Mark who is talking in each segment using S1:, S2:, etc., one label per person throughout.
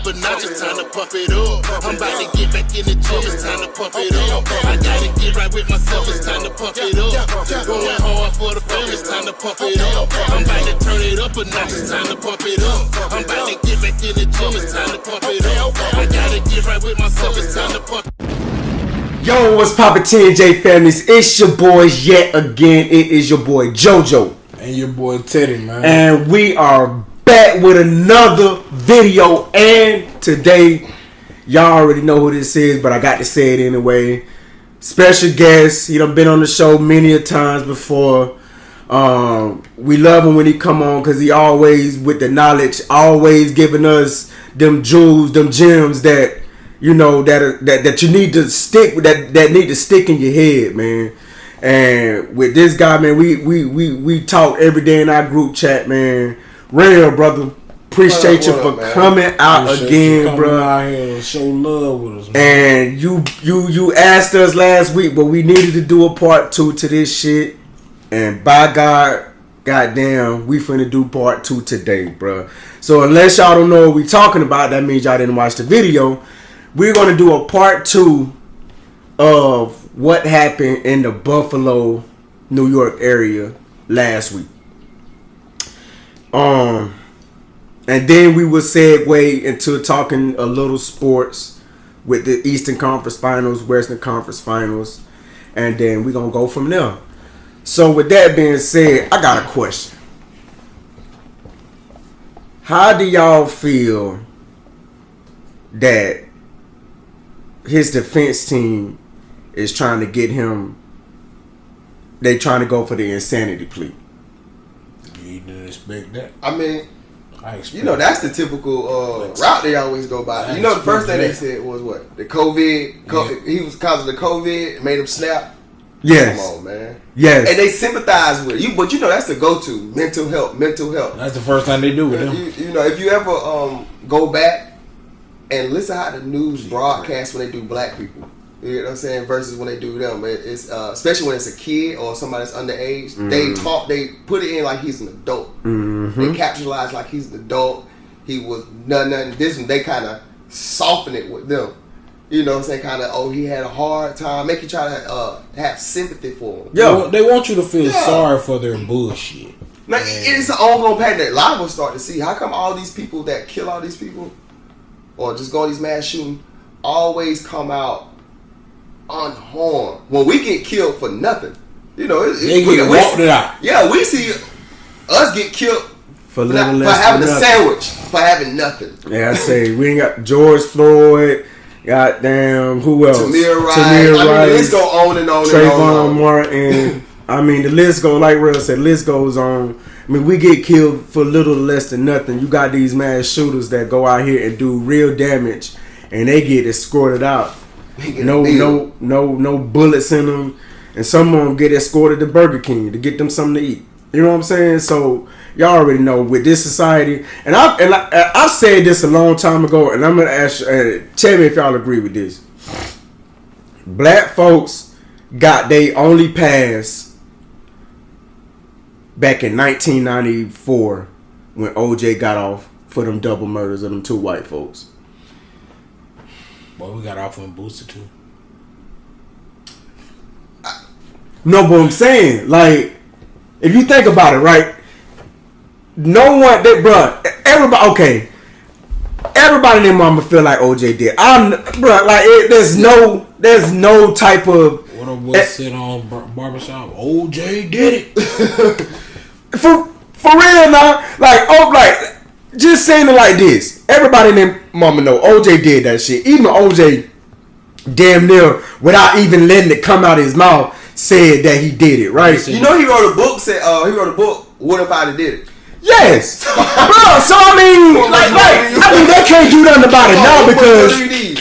S1: up a notch, it's time to pump it up. I'm about to get back in the gym, it's time to pump it up. I gotta get right with myself, it's time to pump it up. Going hard for the fam, it's time to pump it up. I'm about to turn it up a notch, it's time to pump it up. I'm about to get back in the gym, it's time to pump it up. I gotta get right with myself, it's time to pump it up.
S2: Yo, what's poppin' TNJ families? It's your boys yet again. It is your boy JoJo.
S3: And your boy Teddy, man.
S2: And we are back with another video. And today, y'all already know who this is, but I got to say it anyway. Special guest. He done been on the show many a times before. We love him when he come on because he always with the knowledge, always giving us them jewels, them gems that you know that you need to stick with, that need to stick in your head, man. And with this guy, man, we talk every day in our group chat, man. Real brother, appreciate you for coming out again, bro.
S3: Out here and show love with us, man.
S2: And you asked us last week, but we needed to do a part 2 to this shit. And by God, goddamn, we finna do part 2 today, bro. So unless y'all don't know what we talking about, that means y'all didn't watch the video. We're gonna do a part 2 of what happened in the Buffalo, New York area last week. And then we will segue into talking a little sports with the Eastern Conference Finals, Western Conference Finals, and then we're gonna go from there. So with that being said, I got a question. How do y'all feel that his defense team is trying to get him? They trying to go for the insanity plea.
S3: You didn't expect that.
S4: I mean,
S3: you
S4: know, that's the typical route they always go by. You know, the first thing they said was what? The COVID. Yeah. He was causing the COVID, made him snap.
S2: Yes.
S4: Come on, man.
S2: Yes.
S4: And they sympathize with you, but you know that's the go-to. Mental health.
S3: That's the first thing they do with them.
S4: You know, if you ever go back and listen how the news broadcasts when they do black people, you know what I'm saying, versus when they do them. It's especially when it's a kid or somebody that's underage. Mm-hmm. They put it in like he's an adult. Mm-hmm. They capitalize like he's an adult. He was nothing. This one they kind of soften it with them. You know what I'm saying? Kind of, he had a hard time. Make you try to have sympathy for him.
S3: Yo, they want you to feel sorry for their bullshit.
S4: Like, it's an ongoing pattern that a lot of us start to see. How come all these people that kill all these people or just go on these mass shooting always come out unharmed when we get killed for nothing? You know,
S3: they get walked it out.
S4: Yeah, we see us get killed for having a sandwich, for having nothing.
S2: Yeah, I say we ain't got George Floyd. Goddamn, who else?
S4: Tamir Rice. I mean, the list go on and on and on.
S2: Trayvon Martin. I mean, the list goes, like Real said, the list goes on. I mean, we get killed for little less than nothing. You got these mass shooters that go out here and do real damage, and they get escorted out. No bullets in them, and some of them get escorted to Burger King to get them something to eat. You know what I'm saying? So y'all already know with this society, and I said this a long time ago, and I'm gonna ask you, tell me if y'all agree with this. Black folks got their only pass back in 1994 when OJ got off for them double murders of them 2 white folks.
S3: Boy, we got off on Booster too.
S2: No, but I'm saying, like, if you think about it, right? No one, everybody, okay. Everybody in their mama feel like OJ did. There's no type of.
S3: What a boy sit on barbershop. OJ did it.
S2: for real now, like just saying it like this. Everybody in their mama know OJ did that shit. Even OJ, damn near without even letting it come out of his mouth, said that he did it. Right?
S4: You know he wrote a book. What if I did it?
S2: Yes, bro. So I mean, they can't do nothing about it now because they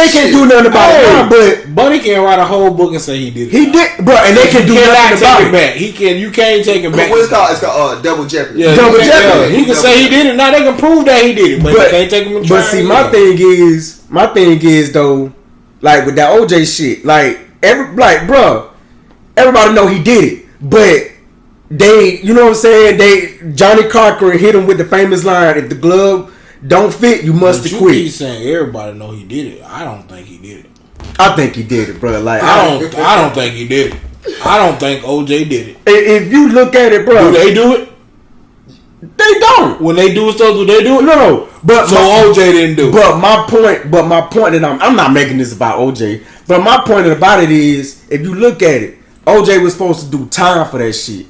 S2: can't do nothing about it now. But
S3: Bunny can write a whole book and say he did it.
S2: He did, bro, and they can do nothing about it.
S3: Back. You can't take it back.
S4: What's it called? It's called double jeopardy.
S3: Yeah, double jeopardy. He can say he did it. Now they can prove that he did it, but they can't take him.
S2: But see, my thing is though, like with that OJ shit, everybody know he did it, but. They, you know what I'm saying? Johnny Cochran hit him with the famous line, if the glove don't fit, you must
S3: You
S2: quit.
S3: keep saying everybody know he did it. I don't think he did it.
S2: I think he did it, bro. Like
S3: I don't think he did it. I don't think OJ did it.
S2: if you look at it, bro,
S3: Do they do it?
S2: they don't.
S3: When they do stuff, do they do it?
S2: No. But
S3: So OJ didn't do it.
S2: But my point that I'm not making this about OJ. But my point about it is, if you look at it, OJ was supposed to do time for that shit,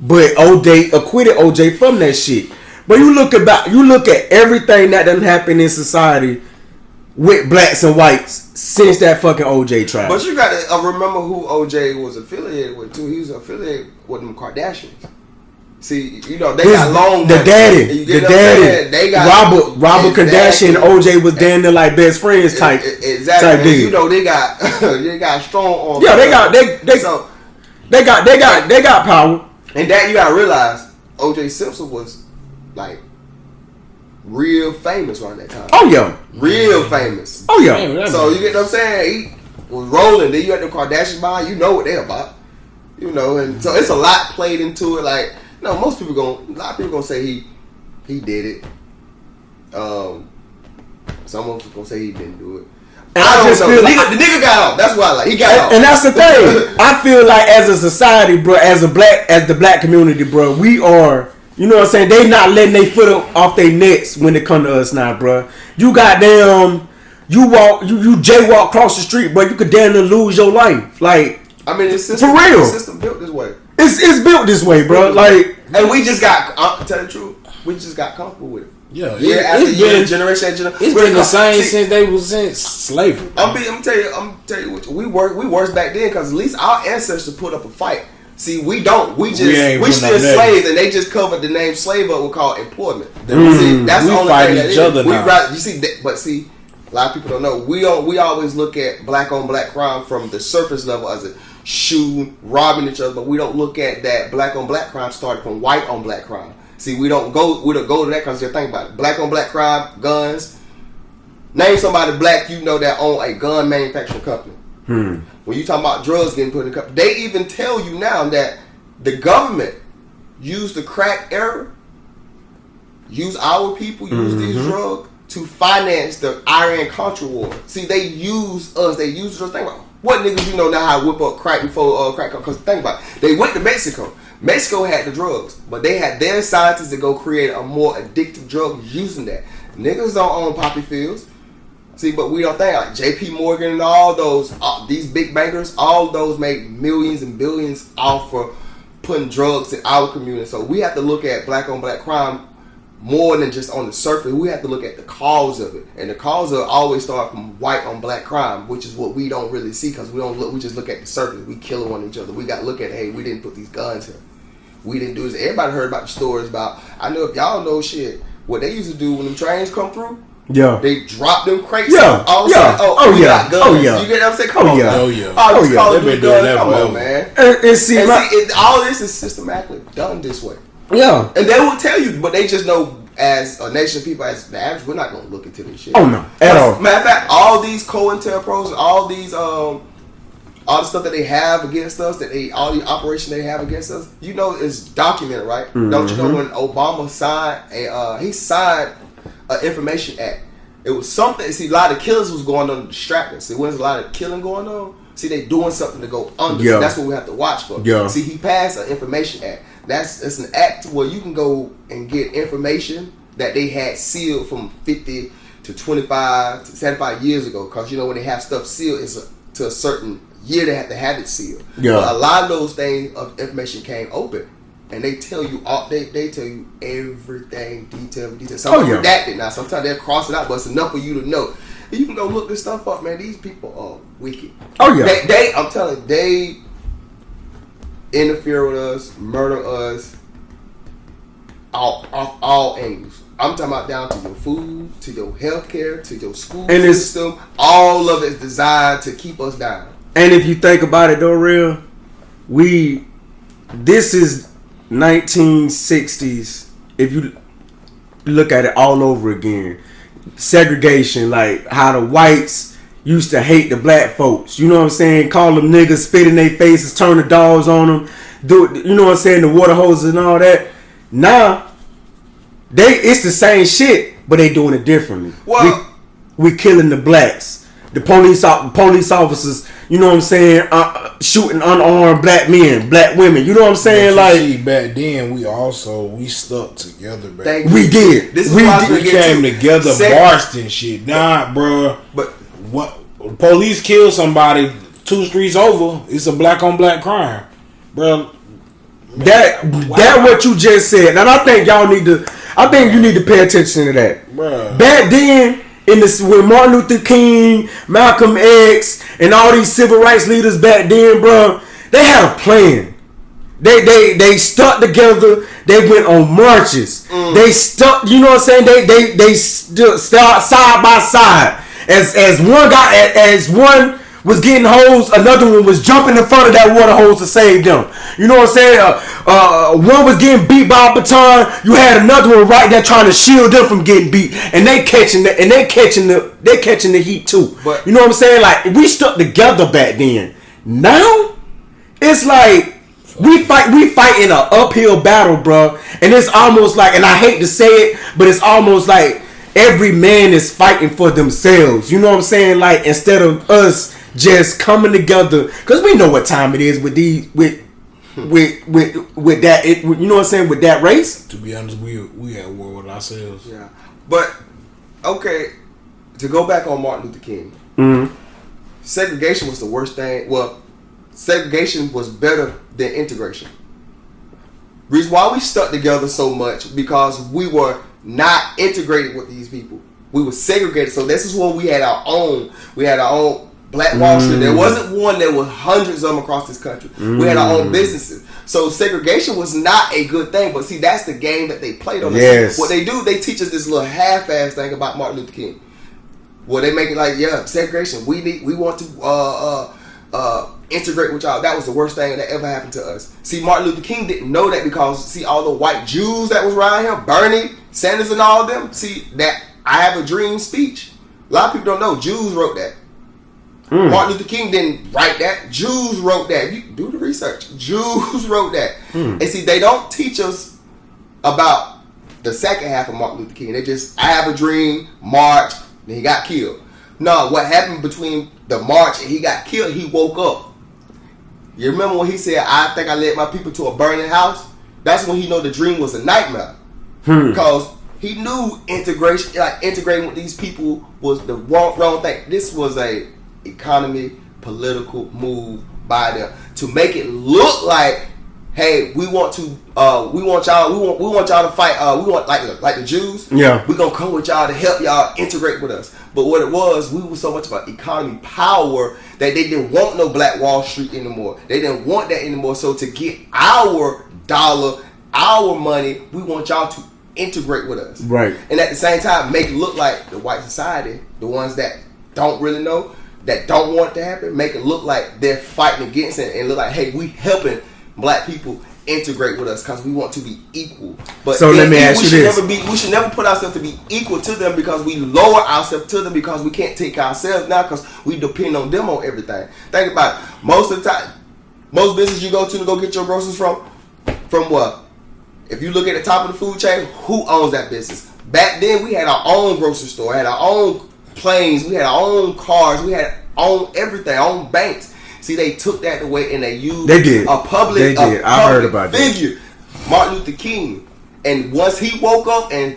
S2: but OJ acquitted OJ from that shit. But you look at everything that done happened in society with blacks and whites since that fucking OJ trial.
S4: But you gotta remember who OJ was affiliated with too. He was affiliated with them Kardashians. See, you know they got long.
S2: The daddy.
S4: They got
S2: Robert Kardashian and OJ was damn near like best friends type.
S4: Exactly.
S2: Type deal.
S4: You know they got strong arms.
S2: Yeah, they got power.
S4: And that you gotta realize, OJ Simpson was like real famous around that time.
S2: Oh yeah,
S4: real famous.
S2: Oh yeah.
S3: Damn,
S4: So you get what I'm saying? He was rolling. Then you had the Kardashians behind. You know what they're about. You know, and so it's a lot played into it. Like, no, most people a lot of people gonna say he did it. Some of them gonna say he didn't do it.
S2: And I just feel like
S4: the nigga got off. That's why he got off.
S2: And that's the thing. I feel like as a society, bro, as the black community, bro, we are. You know what I'm saying? They not letting their foot off their necks when it come to us now, bro. You goddamn, you jaywalk across the street, but you could damn near lose your life. Like,
S4: I mean, it's system,
S2: for real.
S4: The system built this way.
S2: It's built this way, bro. Like,
S4: and we just got to tell the truth, we just got comfortable with it.
S3: Yeah,
S4: it's been generation after generation.
S3: It's been the same since slavery.
S4: I'm tell you what, we worse back then because at least our ancestors put up a fight. See, we don't. We still slaves, and they just covered the name slave up. We call employment. See, that's the only thing that
S3: each other now.
S4: You see, but see, a lot of people don't know. We always look at black on black crime from the surface level as a shooting, robbing each other, but we don't look at that black on black crime started from white on black crime. See, we don't go to that because you think about it. Black on black crime, guns. Name somebody black you know that own a gun manufacturing company. When you talking about drugs getting put in the company, they even tell you now that the government used the crack era, use our people, use these drugs to finance the Iran-Contra war. See, they use us. They use us. Think about it. What niggas you know now how to whip up crack before crack? Because think about it. They went to Mexico. Mexico had the drugs, but they had their scientists to go create a more addictive drug using that. Niggas don't own poppy fields. See, but we don't think like J.P. Morgan and all those, these big bankers, all those make millions and billions off for putting drugs in our community. So we have to look at black on black crime more than just on the surface. We have to look at the cause of it, and the cause of it always start from white on black crime, which is what we don't really see because we don't look. We just look at the surface. We killing one each other. We got to look at, hey, we didn't put these guns here. We didn't do this. Everybody heard about the stories about. I know if y'all know shit, what they used to do when them trains come through.
S2: Yeah,
S4: they drop them crates.
S2: Yeah,
S4: all
S2: yeah.
S4: Oh,
S2: yeah.
S4: guns.
S2: Oh yeah.
S4: You get what I'm saying? Come on,
S2: yeah.
S4: now.
S3: Oh yeah.
S4: Oh yeah.
S3: They've been doing that forever,
S4: man.
S2: And see,
S4: all this is systematically done this way.
S2: Yeah,
S4: and they will tell you, but they just know as a nation of people, as the average, we're not gonna look into this shit.
S2: Oh no, at all.
S4: Matter of fact, all these COINTELPROs, all these all the stuff that they have against us, all the operation they have against us, you know, is documented, right? Don't you know when Obama signed he signed an Information Act? It was something. See, a lot of killers was going on to distract us. See, when there's a lot of killing going on, see, they doing something to go under.
S2: Yeah.
S4: So that's what we have to watch for.
S2: Yeah.
S4: See, he passed an Information Act. It's an act where you can go and get information that they had sealed from 50 to 25 to 75 years ago. Because, you know, when they have stuff sealed, it's to a certain year they have to have it sealed.
S2: Yeah.
S4: But a lot of those things of information came open. And they tell you all. They tell you everything, detail. Sometimes redacted. Now, sometimes they'll cross it out, but it's enough for you to know. And you can go look this stuff up, man. These people are wicked.
S2: Oh yeah.
S4: I'm telling you, they interfere with us, murder us, all angles. I'm talking about down to your food, to your healthcare, to your school system. All of it is designed to keep us down.
S2: And if you think about it, though, real, this is 1960s. If you look at it all over again, segregation, like how the whites used to hate the black folks. You know what I'm saying? Call them niggas, spit in their faces, turn the dogs on them, you know what I'm saying? The water hoses and all that. Now, it's the same shit, but they doing it differently.
S4: Well,
S2: we killing the blacks, the police officers. You know what I'm saying? Shooting unarmed black men, black women. You know what I'm saying? Like,
S3: see, back then we stuck together. Back
S2: we did.
S4: This is
S3: we
S4: we
S3: came together, marched and shit. Nah, bro.
S4: But
S3: what? Police kill somebody 2 streets over. It's a black on black crime, bro.
S2: That what you just said, and I think y'all need to. I think you need to pay attention to that.
S3: Bruh.
S2: Back then, when Martin Luther King, Malcolm X, and all these civil rights leaders back then, bro, they had a plan. They stuck together. They went on marches. They stuck. You know what I'm saying? They stood side by side. As one was getting hosed, another one was jumping in front of that water hose to save them. You know what I'm saying? One was getting beat by a baton. You had another one right there trying to shield them from getting beat, and they catching the heat too.
S4: But,
S2: you know what I'm saying? Like, we stuck together back then. Now it's like we fighting an uphill battle, bro. And it's almost like, and I hate to say it, but it's almost like every man is fighting for themselves. You know what I'm saying? Like, instead of us just coming together, because we know what time it is with these with that. You know what I'm saying? With that race.
S3: To be honest, we at war with ourselves.
S4: yeah, but okay. To go back on Martin Luther King, segregation was the worst thing. Well, segregation was better than integration. Reason why we stuck together so much, because we were not integrated with these people. We were segregated. So this is when we had our own. We had our own Black Wall Street. There wasn't one. There were hundreds of them across this country. We had our own businesses. So segregation was not a good thing. But see, that's the game that they played on us.
S2: Yes.
S4: What they do, they teach us this little half-ass thing about Martin Luther King. Well, they make it like, yeah, segregation. We want to integrate with y'all. That was the worst thing that ever happened to us. See, Martin Luther King didn't know that, because see all the white Jews that was around him, Bernie Sanders and all of them. See that I Have a Dream speech. A lot of people don't know Jews wrote that. Martin Luther King didn't write that. Jews wrote that. You do the research. Jews wrote that. And see, they don't teach us about the second half of Martin Luther King. They just, I have a dream, march, then he got killed. No, what happened between the march and he got killed, he woke up. You remember when he said, I think I led my people to a burning house? That's when he know the dream was a nightmare. Because he knew integration, like integrating with these people was the wrong thing. This was a economy, political move by them to make it look like, hey, we want y'all to fight. We want like the Jews.
S2: Yeah,
S4: we're gonna come with y'all to help y'all integrate with us. But what it was, we were so much about economy power that they didn't want no Black Wall Street anymore. They didn't want that anymore. So to get our dollar, our money, we want y'all to integrate with us.
S2: Right.
S4: And at the same time, make it look like the white society, the ones that don't really know, that don't want it to happen, make it look like they're fighting against it and look like, hey, we helping Black people integrate with us because we want to be equal. But
S2: so let me ask you this:
S4: we should never put ourselves to be equal to them, because we lower ourselves to them because we can't take ourselves now because we depend on them on everything. Think about it. Most of the time, most businesses you go to go get your groceries from what? If you look at the top of the food chain, who owns that business? Back then, we had our own grocery store, had our own planes, we had our own cars, we had our own everything, our own banks. See, they took that away and they used a public figure, Martin Luther King. And once he woke up and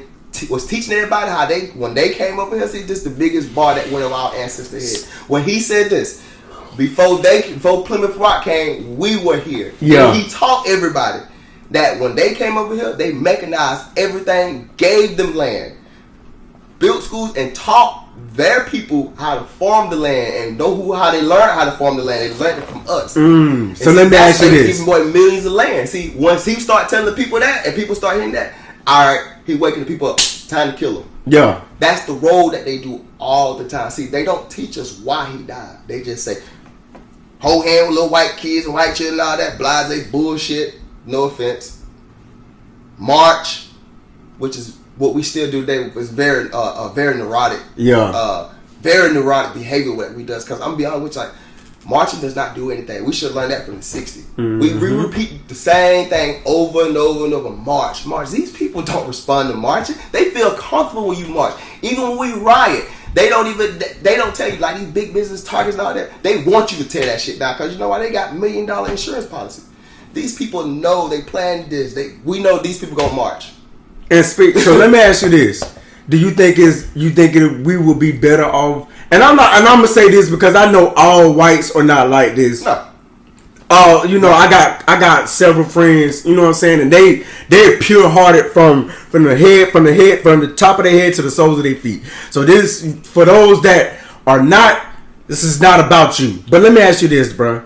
S4: was teaching everybody how when they came up in here, see, this is the biggest bar that went over our ancestors' head. When he said this, before Plymouth Rock came, we were here.
S2: Yeah.
S4: And he taught everybody that when they came over here, they mechanized everything, gave them land, built schools, and taught their people how to farm the land and know how they learned how to farm the land. They learned it from us.
S2: So let me ask you this:
S4: giving more millions of land. See, once he start telling the people that, and people start hearing that, all right, he waking the people up. Time to kill him. Yeah, that's the role that they do all the time. See, they don't teach us why he died. They just say, hold hand with little white kids and white children, and all that blase bullshit. No offense. March, which is what we still do today, was very neurotic. Yeah. Very neurotic behavior what we does. Because I'm gonna be honest with you, like, marching does not do anything. We should learn that from the 60s. We repeat the same thing over and over and over. March. These people don't respond to marching. They feel comfortable when you march. Even when we riot, they don't tell you, like these big business targets and all that. They want you to tear that shit down because you know why? They got $1 million insurance policy. These people know they planned this. We know these people gonna march.
S2: And so let me ask you this: do you think we will be better off? And I'm gonna say this because I know all whites are not like this.
S4: No.
S2: I got several friends, you know what I'm saying, and they're pure hearted from the top of their head to the soles of their feet. So this, for those that are not, this is not about you. But let me ask you this, bro.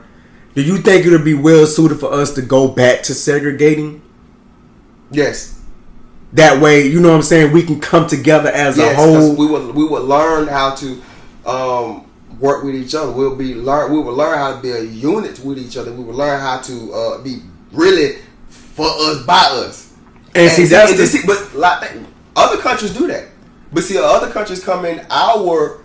S2: Do you think it would be well suited for us to go back to segregating?
S4: Yes.
S2: That way, you know what I'm saying, we can come together as a whole.
S4: We would learn how to work with each other. We would learn how to be a unit with each other. We would learn how to be really for us by us. But other countries do that. But see, other countries come in our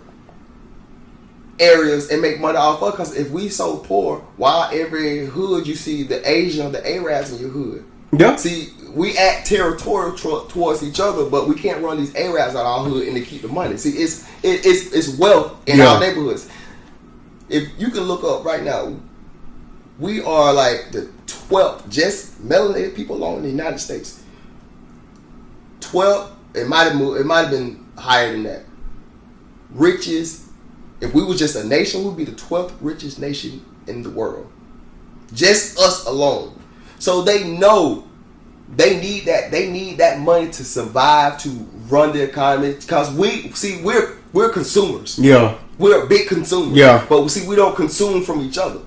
S4: areas and make money off of us. Because if we so poor, why every hood you see the Asian or the Arabs in your hood?
S2: Yeah.
S4: See, we act territorial towards each other, but we can't run these Arabs out of our hood and to keep the money. See, it's wealth in our neighborhoods. If you can look up right now, we are like the 12th, just melanated people alone in the United States. 12th, it might have been higher than that. Richest. If we were just a nation, we'd be the 12th richest nation in the world. Just us alone. So they know they need that money to survive, to run the economy. Because we're consumers.
S2: Yeah.
S4: We're a big consumer.
S2: Yeah.
S4: But we don't consume from each other.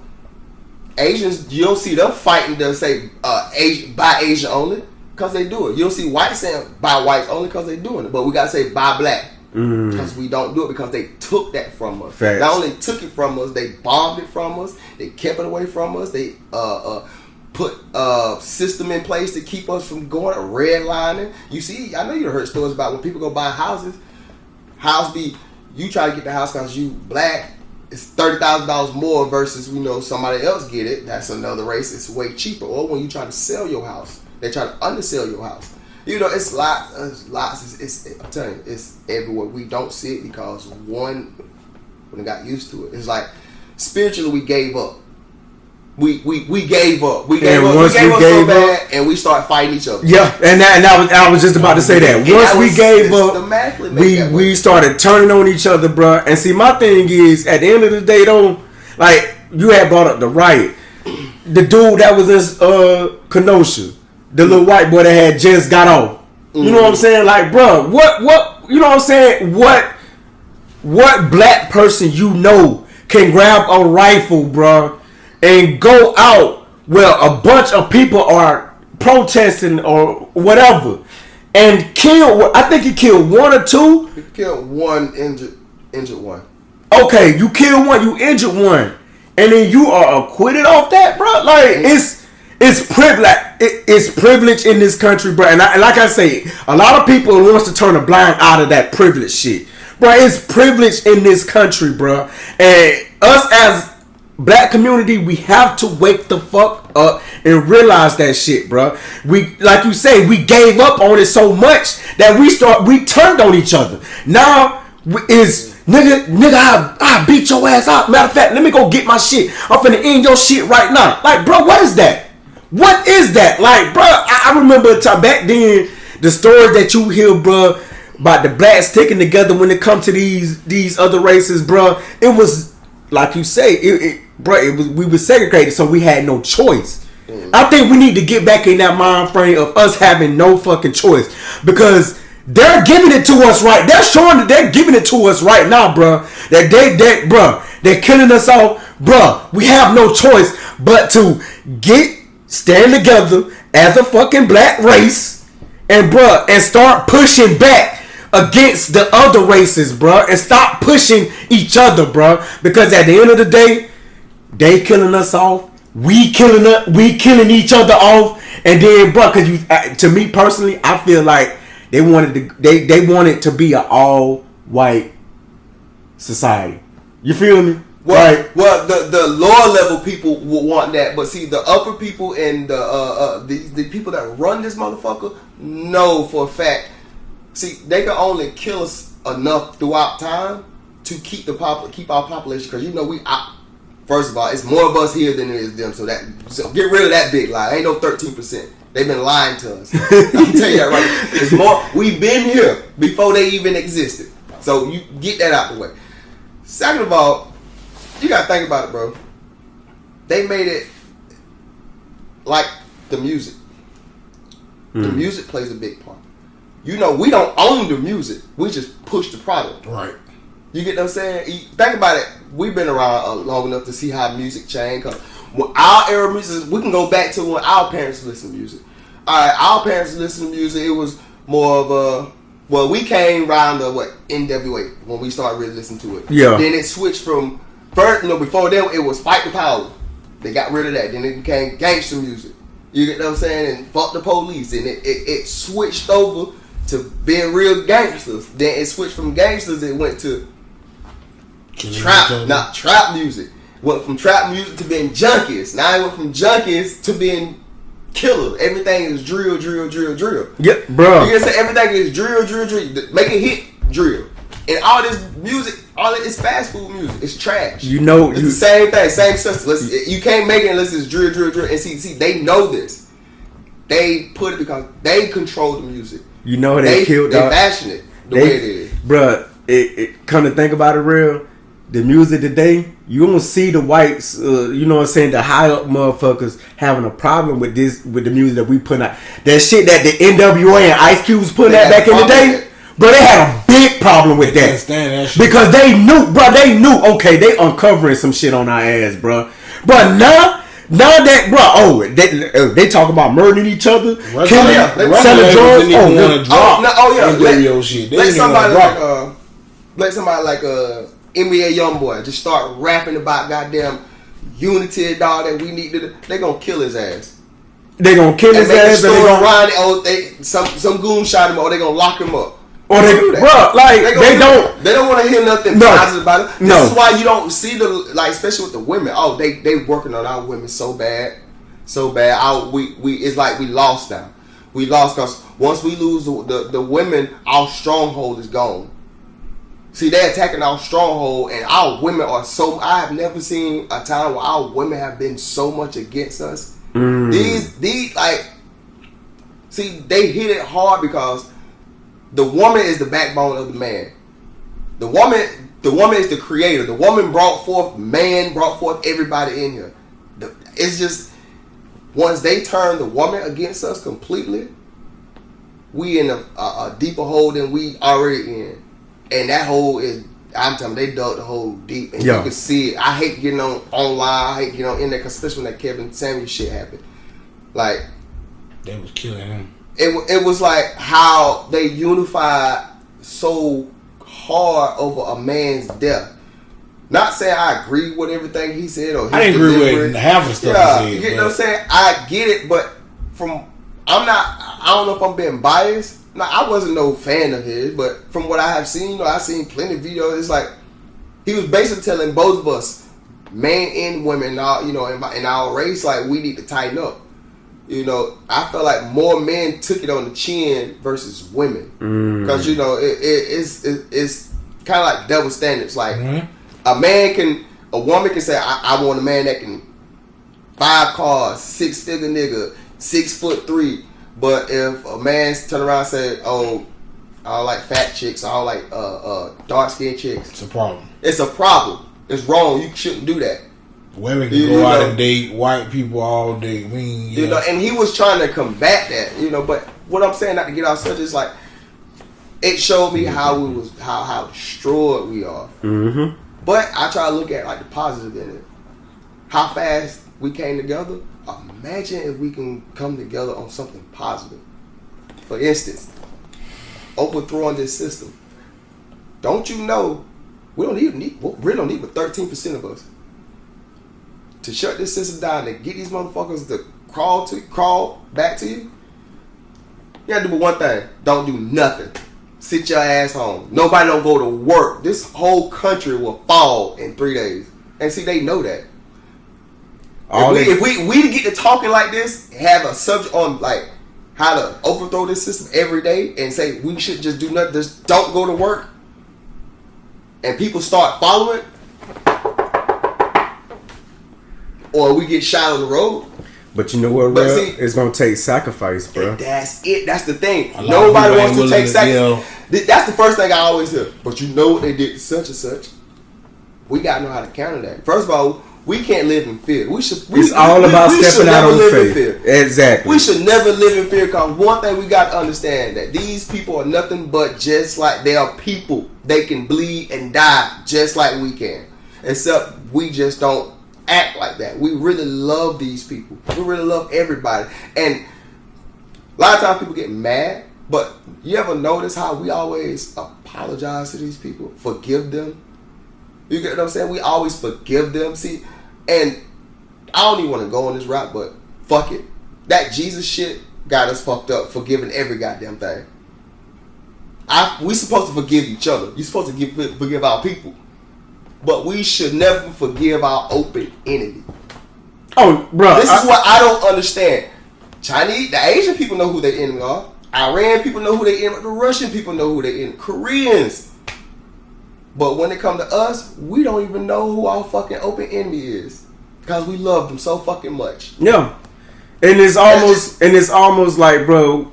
S4: Asians, you don't see them fighting to say buy Asian only because they do it. You don't see whites saying buy whites only because they doing it. But we gotta say buy black. Because we don't do it because they took that from us.
S2: Facts.
S4: Not only took it from us, they bombed it from us. They kept it away from us. They put a system in place to keep us from going redlining. You see, I know you heard stories about when people go buy houses. You try to get the house because you black. It's $30,000 more versus somebody else get it. That's another race. It's way cheaper. Or when you try to sell your house, they try to undersell your house. It's lots. I'm telling you, it's everywhere. We don't see it because when we got used to it, it's like spiritually we gave up. We gave up. We gave up so bad, and we start fighting each other.
S2: Yeah, and I was just about to say that. Once we gave up, we started turning on each other, bro. And see, my thing is, at the end of the day, though, like you had brought up the riot, the dude that was in Kenosha. The little white boy that had just got off. You know what I'm saying? Like, bro, what, you know what I'm saying? What black person can grab a rifle, bro, and go out where a bunch of people are protesting or whatever and kill, I think he killed one or two?
S4: He killed one, injured one.
S2: Okay, you killed one, you injured one. And then you are acquitted off that, bro? Like, it's privilege. It's privilege in this country, bro. And like I say, a lot of people wants to turn a blind eye to that privilege shit, bro. It's privilege in this country, bro. And us as black community, we have to wake the fuck up and realize that shit, bro. We, like you say, we gave up on it so much that we turned on each other. Now is nigga, I beat your ass out. Matter of fact, let me go get my shit. I'm finna end your shit right now. Like, bro, what is that? What is that? Like, bro, I remember back then, the stories that you hear, bro, about the blacks sticking together when it comes to these other races, bro. It was, like you say, we were segregated, so we had no choice. I think we need to get back in that mind frame of us having no fucking choice. Because they're giving it to us right. They're showing that they're giving it to us right now, bro. They're killing us off, bro. We have no choice but to stand together as a fucking black race and start pushing back against the other races, bro, and stop pushing each other, bro, because at the end of the day, they killing us off, we killing each other off, and then, bro, because to me personally, I feel like they wanted to be an all white society. You feel me?
S4: Well, the lower level people will want that, but see, the upper people and the people that run this motherfucker know for a fact. See, they can only kill us enough throughout time to keep our population, because first of all, it's more of us here than it is them. So get rid of that big lie. Ain't no 13%. They've been lying to us. I can tell you that right. It's more. We've been here before they even existed. So you get that out the way. Second of all, you gotta think about it, bro. They made it like the music. The music plays a big part. We don't own the music. We just push the product.
S3: Right.
S4: You get what I'm saying? Think about it. We've been around long enough to see how music changed. Cause when our era music, we can go back to when our parents listened to music. Alright, our parents listened to music. It was more of a... Well, we came around the NWA when we started really listening to it.
S2: Yeah.
S4: Then it switched from... First, before that, it was Fight the Power. They got rid of that. Then it became gangster music. You get what I'm saying? And fuck the police. And it switched over to being real gangsters. Then it switched from gangsters, it went to trap music. Went from trap music to being junkies. Now it went from junkies to being killers. Everything is drill.
S2: Yeah, bro.
S4: You say everything is drill. Make a hit, drill. And all this music, all this fast food music. It's trash. It's the same thing, same system. You can't make it unless it's drill. And see, they know this. They put it because they control the music.
S2: They killed.
S4: They fashion it the way it is,
S2: bruh. It come to think about it, real. The music today, you don't see the whites, the high up motherfuckers having a problem with the music that we put out. That shit that the NWA and Ice Cube was putting out back in the day, bro, they had a big problem with that. Because they knew, okay, they uncovering some shit on our ass, bro. But now that, bro, they talk about murdering each other, killing, selling drugs.
S4: Let somebody like NBA Youngboy just start rapping about goddamn unity and all that we need to do. They gonna kill his ass.
S2: They gonna kill his ass.
S4: Some goon shot him, or they gonna lock him up.
S2: Or they don't
S4: want to hear nothing positive about it. This is why you don't see especially with the women. Oh, they working on our women so bad. It's like we lost now. We lost because once we lose the women, our stronghold is gone. See, they're attacking our stronghold, and our women are so... I have never seen a time where our women have been so much against us. These see, they hit it hard because the woman is the backbone of the man. The woman is the creator. The woman brought forth everybody in here. It's just... Once they turn the woman against us completely, we in a deeper hole than we already in. And that hole is, I'm telling you, they dug the hole deep. And you can see it. I hate getting online. I hate getting on internet, especially when that Kevin Samuels shit happened. Like,
S3: they was killing him.
S4: It was like how they unified so hard over a man's death. Not saying I agree with everything he said or his
S3: I didn't agree with half the stuff he said.
S4: You know what I'm saying? I get it, but I don't know if I'm being biased. Now, I wasn't no fan of his, but from what I have seen, I've seen plenty of videos. It's like he was basically telling both of us, men and women, in our race, like we need to tighten up. I felt like more men took it on the chin versus women, because it's kind of like double standards. Like a woman can say, I want a man that can 5 cars, 6-figure nigga, 6'3". But if a man's turn around and say, "Oh, I don't like fat chicks. I don't like dark skinned chicks,"
S3: it's a problem.
S4: It's a problem. It's wrong. You shouldn't do that.
S3: Women can go out and date white people all day.
S4: And he was trying to combat that. But what I'm saying, not to get off subject, is like it showed me how destroyed we are. Mm-hmm. But I try to look at like the positive in it. How fast we came together. Imagine if we can come together on something positive. For instance, overthrowing this system. Don't you know we really don't need but 13% of us to shut this system down and get these motherfuckers to crawl back to you? You gotta do but one thing. Don't do nothing. Sit your ass home. Nobody don't go to work. This whole country will fall in 3 days. And see, they know that.
S3: All
S4: If we get to talking like this, have a subject on like how to overthrow this system every day, and say we should just do nothing, just don't go to work, and people start following, or we get shot on the road.
S2: But you know what, bro? It's gonna take sacrifice, bro.
S4: That's it. That's the thing. Nobody wants to take sacrifice. That's the first thing I always hear. But you know what they did to such and such. We gotta know how to counter that. First of all, we can't live in fear.
S2: It's all about stepping out on faith. Exactly.
S4: We should never live in fear, because one thing we got to understand, that these people are nothing but just like they are people. They can bleed and die just like we can. Except we just don't act like that. We really love these people. We really love everybody. And a lot of times people get mad, but you ever notice how we always apologize to these people? Forgive them? You get what I'm saying? We always forgive them. See, and I don't even want to go on this route, but fuck it. That Jesus shit got us fucked up, forgiving every goddamn thing. We supposed to forgive each other. You're supposed to forgive our people. But we should never forgive our open enemy.
S2: Oh, bro.
S4: This is what I don't understand. The Asian people know who their enemy are. Iran people know who their enemy are. The Russian people know who their enemy are. Koreans. But when it comes to us, we don't even know who our fucking open enemy is, because we love them so fucking much.
S2: Yeah, and it's almost like, bro,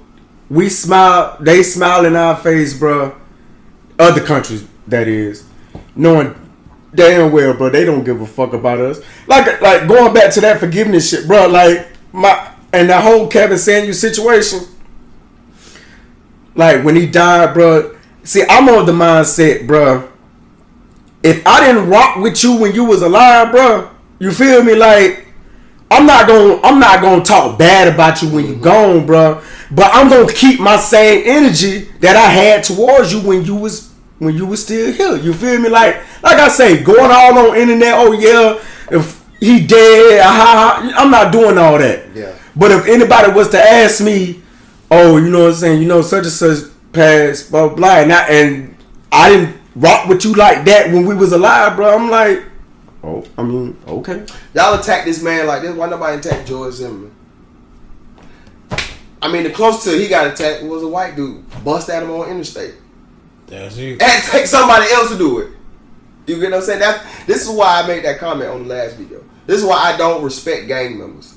S2: we smile, they smile in our face, bro. Other countries, that is, knowing damn well, bro, they don't give a fuck about us. Like going back to that forgiveness shit, bro. Like and that whole Kevin Samuels situation. Like when he died, bro. See, I'm on the mindset, bro. If I didn't rock with you when you was alive, bro, you feel me? Like I'm not gonna talk bad about you when you gone, bro. But I'm gonna keep my same energy that I had towards you when you was still here. You feel me? Like I say, going all on internet. Oh yeah, if he dead, I'm not doing all that.
S4: Yeah.
S2: But if anybody was to ask me, oh, you know what I'm saying? You know, such and such passed, blah blah, and I didn't rock with you like that when we was alive, bro. I'm like, oh, I mean, okay.
S4: Y'all attack this man like this. Why nobody attack George Zimmerman? I mean, the closest he got attacked was a white dude. Bust at him on interstate.
S3: That's it.
S4: And take somebody else to do it. You get what I'm saying? This is why I made that comment on the last video. This is why I don't respect gang members.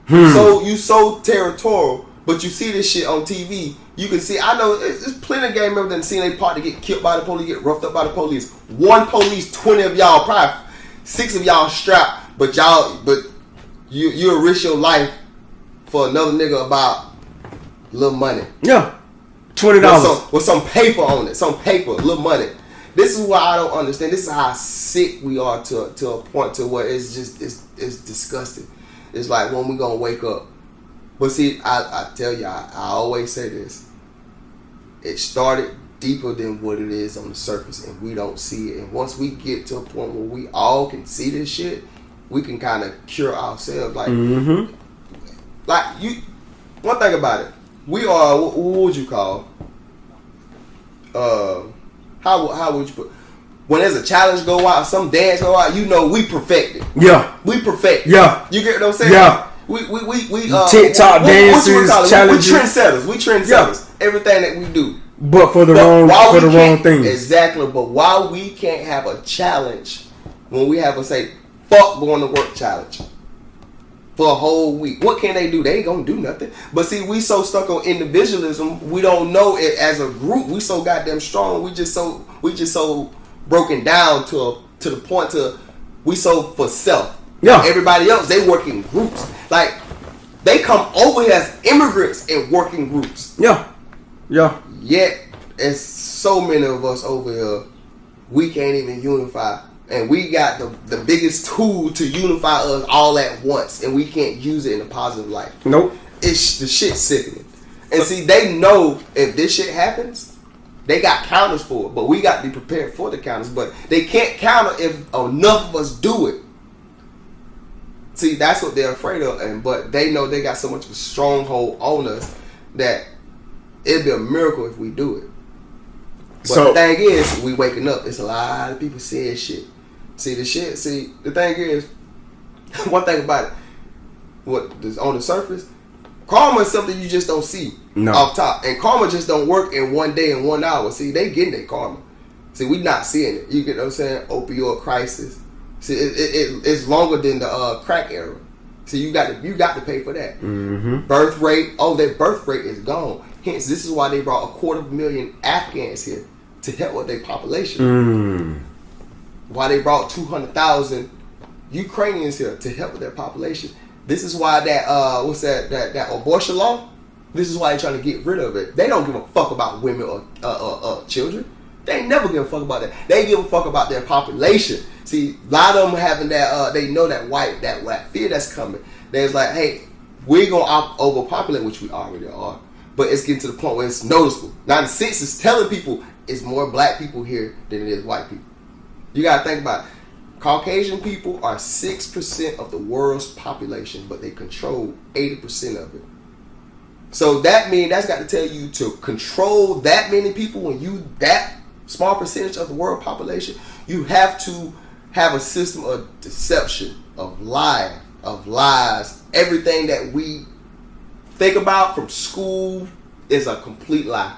S4: So you so territorial, but you see this shit on TV. You can see, I know there's plenty of gang members that seen their partner get killed by the police, get roughed up by the police. One police, 20 of y'all, probably 6 of y'all strapped, but you risk your life for another nigga about little money.
S2: Yeah. $20.
S4: With some paper on it. Some paper, little money. This is why I don't understand. This is how sick we are to a point to where it's disgusting. It's like, when we gonna wake up? But see, I tell you, I always say this. It started deeper than what it is on the surface, and we don't see it. And once we get to a point where we all can see this shit, we can kind of cure ourselves. Like, like you. One thing about it, we are. What would you call? How would you put? When there's a challenge go out, some dance go out, you know we perfected.
S2: Yeah.
S4: We perfect.
S2: Yeah.
S4: You get what I'm saying?
S2: Yeah.
S4: We
S2: TikTok dances, challenges.
S4: We trendsetters. We trendsetters. Yeah. Everything that we do.
S2: But for the wrong things.
S4: Exactly. But why we can't have a challenge when we have a say, fuck going to work challenge for a whole week? What can they do? They ain't gonna do nothing. But see, we so stuck on individualism, we don't know it as a group. We so goddamn strong. We just so broken down to the point to we so for self.
S2: Yeah.
S4: Everybody else, they work in groups. Like, they come over here as immigrants and work in groups.
S2: Yeah. Yeah.
S4: Yet, there's so many of us over here, we can't even unify. And we got the biggest tool to unify us all at once, and we can't use it in a positive light.
S2: Nope.
S4: It's the shit's sickening. And see, they know if this shit happens, they got counters for it. But we got to be prepared for the counters. But they can't counter if enough of us do it. See, that's what they're afraid of, but they know they got so much of a stronghold on us that it'd be a miracle if we do it. But so the thing is, we waking up. It's a lot of people saying shit. See the shit. See the thing is, one thing about it, what is on the surface, karma is something you just don't see off top, and karma just don't work in 1 day and 1 hour. See, they getting their karma. See, we not seeing it. You get what I'm saying? Opioid crisis. See, it's longer than the crack era. So you got to pay for that.
S2: Mm-hmm.
S4: Birth rate. Oh, their birth rate is gone. Hence, this is why they brought 250,000 Afghans here to help with their population. Why they brought 200,000 Ukrainians here to help with their population. This is why that abortion law. This is why they're trying to get rid of it. They don't give a fuck about women or children. They ain't never give a fuck about that. They give a fuck about their population. See, a lot of them having that. They know that white fear that's coming. There's like, hey, we're gonna overpopulate, which we already are. But it's getting to the point where it's noticeable. Now the census is telling people it's more black people here than it is white people. You gotta think about it. Caucasian people are 6% of the world's population, but they control 80% of it. So that means that's got to tell you to control that many people when you that small percentage of the world population, you have to have a system of deception, of lies. Everything that we think about from school is a complete lie.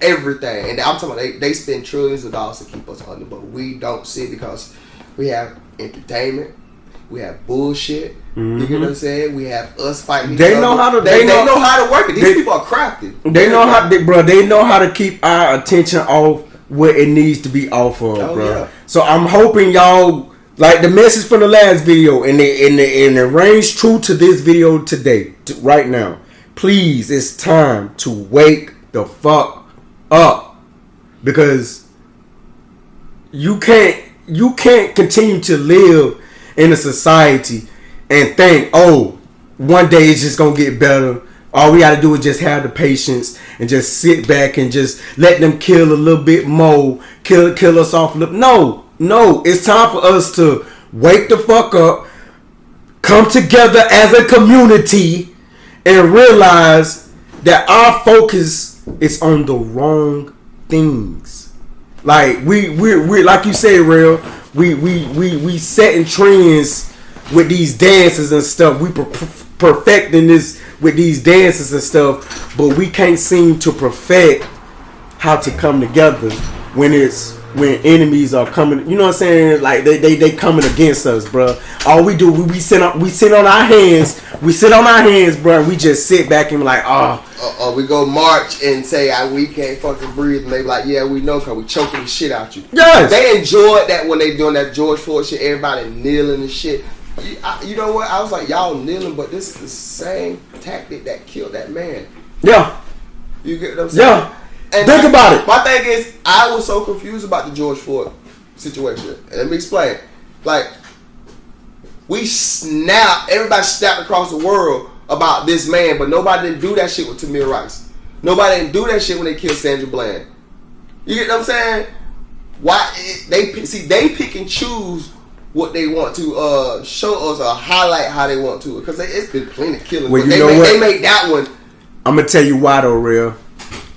S4: Everything. And I'm talking about they spend trillions of dollars to keep us under, but we don't see it because we have entertainment, we have bullshit. You get what I'm saying? We have us fighting.
S2: They know how to.
S4: They know how to work it. These people are crafty.
S2: They know how, They know how to keep our attention off what it needs to be off of, bro.
S4: Yeah.
S2: So I'm hoping y'all like the message from the last video, and it rings true to this video today, right now. Please, it's time to wake the fuck up, because you can't continue to live in a society and think, oh, one day it's just gonna get better. All we gotta do is just have the patience and just sit back and just let them kill a little bit more, kill us off a little. No, it's time for us to wake the fuck up, come together as a community, and realize that our focus is on the wrong things. Like we like you said, real. We setting trends with these dances and stuff. We perfecting this with these dances and stuff, but we can't seem to perfect how to come together when enemies are coming. You know what I'm saying? Like they coming against us, bro. All we do, we sit on our hands, bro, and we just sit back and be like,
S4: or we go march and say we can't fucking breathe, and they be like, yeah, we know, cause we choking the shit out you.
S2: Yes.
S4: They enjoyed that when they doing that George Floyd shit, everybody kneeling and shit. You know what? I was like, y'all kneeling, but this is the same tactic that killed that man.
S2: Yeah.
S4: You get what I'm saying?
S2: Yeah.
S4: And
S2: think about it.
S4: My thing is, I was so confused about the George Floyd situation. And let me explain. Like, everybody snapped across the world about this man, but nobody didn't do that shit with Tamir Rice. Nobody didn't do that shit when they killed Sandra Bland. You get what I'm saying? Why they pick and choose what they want to show us or highlight how they want to, because it's been plenty of killings.
S2: Well,
S4: but they made that one.
S2: I'm gonna tell you why though, real.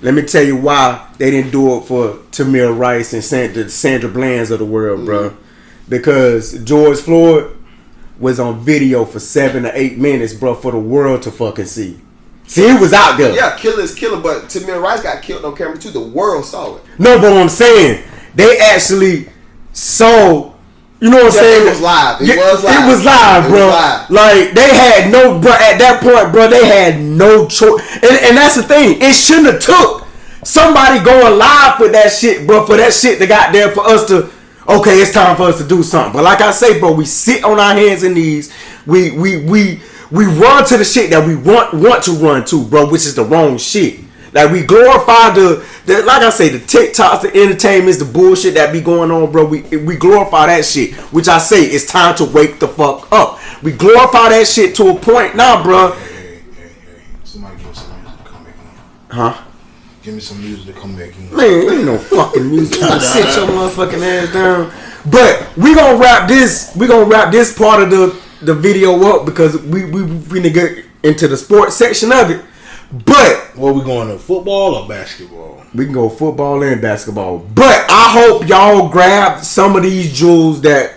S2: Let me tell you why they didn't do it for Tamir Rice and the Sandra Blands of the world, bro. Because George Floyd was on video for 7 to 8 minutes, bro, for the world to fucking see. See, he was out there.
S4: Yeah, killer's killing, but Tamir Rice got killed on camera too. The world saw it.
S2: No, but what I'm saying, they actually saw. You know what I'm saying?
S4: It was live. It was
S2: live, bro. Like, they had no, bro, at that point, bro, they had no choice. And that's the thing. It shouldn't have took somebody going live for that shit, bro, for that shit that got there for us to, okay, it's time for us to do something. But like I say, bro, we sit on our hands and knees. We run to the shit that we want to run to, bro, which is the wrong shit. Like, we glorify the like I say, the TikToks, the entertainments, the bullshit that be going on, bro. We glorify that shit, which I say it's time to wake the fuck up. We glorify that shit to a point now, bro.
S3: Hey. Somebody give me some music to come back in.
S2: Huh?
S3: Give me some music to come back in.
S2: Man, ain't no fucking music. Sit your motherfucking ass down. But we gonna wrap this part of the video up, because we need to get into the sports section of it. But
S3: Well, we going to football or basketball?
S2: we can go football and basketball. But I hope y'all grab some of these jewels that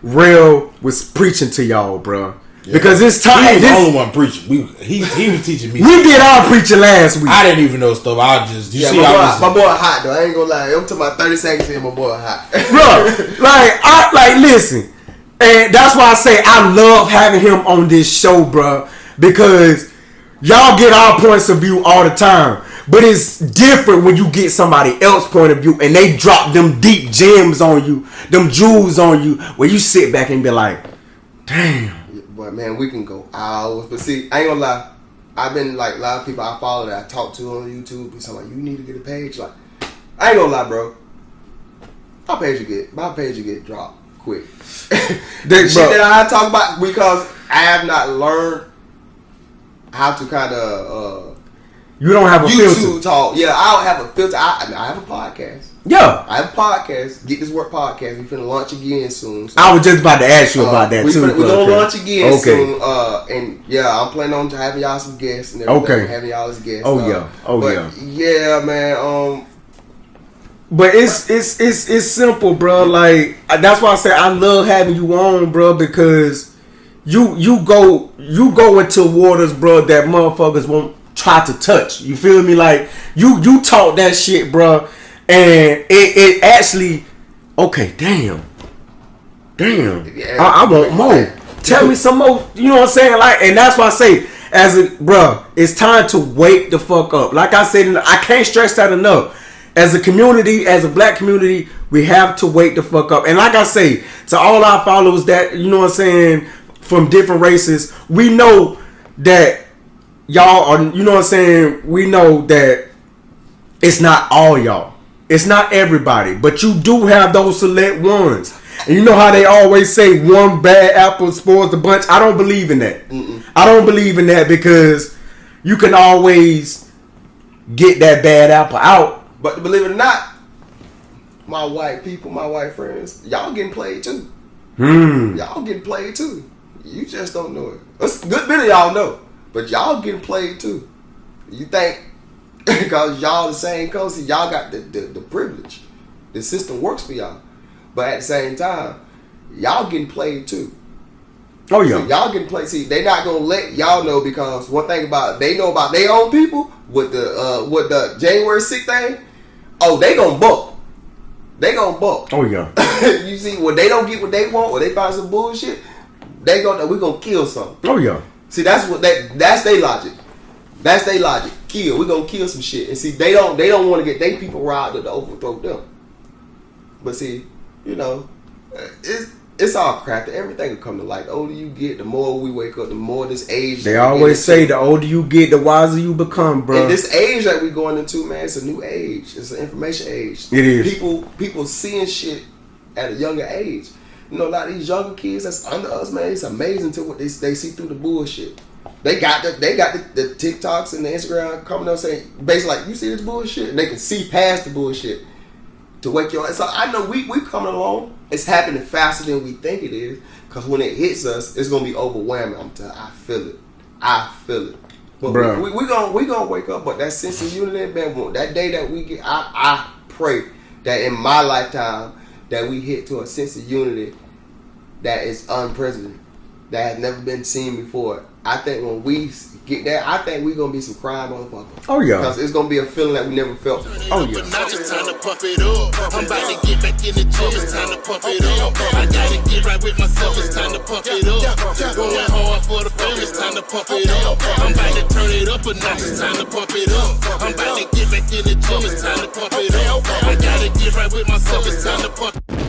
S2: Real was preaching to y'all, bro. Yeah. Because it's time.
S3: He was the only one preaching. He was teaching me.
S2: We did our preaching last week.
S3: I didn't even know stuff. I just
S4: my boy hot though. I ain't gonna lie. I'm talking about 30 seconds in. My boy hot,
S2: bro. Listen, and that's why I say I love having him on this show, bro. Because y'all get our points of view all the time. But it's different when you get somebody else's point of view and they drop them deep gems on you, them jewels on you, where you sit back and be like, damn.
S4: But man, we can go hours. But see, I ain't gonna lie. I've been like a lot of people I follow that I talk to on YouTube. Be like, you need to get a page. Like, I ain't gonna lie, bro. My page will get dropped quick. The shit that I talk about, because I have not learned how to kind of
S2: you don't have a
S4: YouTube
S2: filter.
S4: Talk. Yeah, I don't have a filter. I have a podcast.
S2: Yeah,
S4: I have a podcast. Get This Work podcast. We finna launch again soon. So,
S2: I was just about to ask you about that too.
S4: We're gonna launch again soon. And yeah, I'm planning on having y'all some guests and everything.
S2: Okay.
S4: Having y'all as guests.
S2: Yeah,
S4: man.
S2: But it's simple, bro. Like, that's why I say I love having you on, bro, because you go into waters, bro, that motherfuckers won't try to touch. You feel me? Like, you talk that shit, bro, and it actually, okay, damn.
S4: Yeah,
S2: I want more. Tell me some more. You know what I'm saying? Like, and that's why I say, it's time to wake the fuck up. Like I said, I can't stress that enough. As a community, as a black community, we have to wake the fuck up. And like I say, to all our followers that, you know what I'm saying, from different races, we know that y'all are, you know what I'm saying, we know that it's not all y'all. It's not everybody. But you do have those select ones. And you know how they always say one bad apple spoils the bunch? I don't believe in that. I don't believe in that, because you can always get that bad apple out.
S4: But believe it or not, my white people, my white friends, y'all getting played too. Y'all getting played too. You just don't know it. A good bit of y'all know, but y'all getting played too. You think because y'all the same color, y'all got the privilege. The system works for y'all. But at the same time, y'all getting played too.
S2: Oh yeah.
S4: So y'all getting played. See, they not gonna let y'all know, because one thing about it, they know about their own people with the January 6th thing. Oh, they gonna buck. They gonna buck.
S2: Oh yeah.
S4: You see, when they don't get what they want, or they find some bullshit, we gonna kill something.
S2: Oh yeah.
S4: See, that's their logic. That's their logic. Kill. We gonna kill some shit. And see, they don't want to get their people riled up to overthrow them. But see, you know, it's all crap. Everything will come to light. The older you get, the more we wake up, the more this age.
S2: They always say the older you get, the wiser you become, bro.
S4: And this age that we going into, man, it's a new age. It's an information age.
S2: It is.
S4: People seeing shit at a younger age. You know, a lot of these younger kids that's under us, man, it's amazing to what they see through the bullshit. They got the TikToks and the Instagram coming up saying, basically like, you see this bullshit? And they can see past the bullshit to wake your ass. So I know we coming along. It's happening faster than we think it is, because when it hits us, it's gonna be overwhelming. I feel it. But we gonna wake up. But that sense of unity, man, that day that we get, I pray that in my lifetime that we hit to a sense of unity that is unprecedented, that has never been seen before. I think when we get there, I think we're gonna be some crime motherfuckers.
S2: Oh yeah.
S4: Because it's gonna be a feeling that we never felt.
S2: Oh yeah.
S1: Now it's time to pump it up. I'm about to get back in the gym. It's time to pump it up. I gotta get right with myself. It's time to pump it up. Going hard for the fame. It's time to pump it up. I'm about to turn it up a notch. It's time to pump it up. I'm about to get back in the gym. It's time to pump it up. I gotta get right with myself. It's time to pump it up.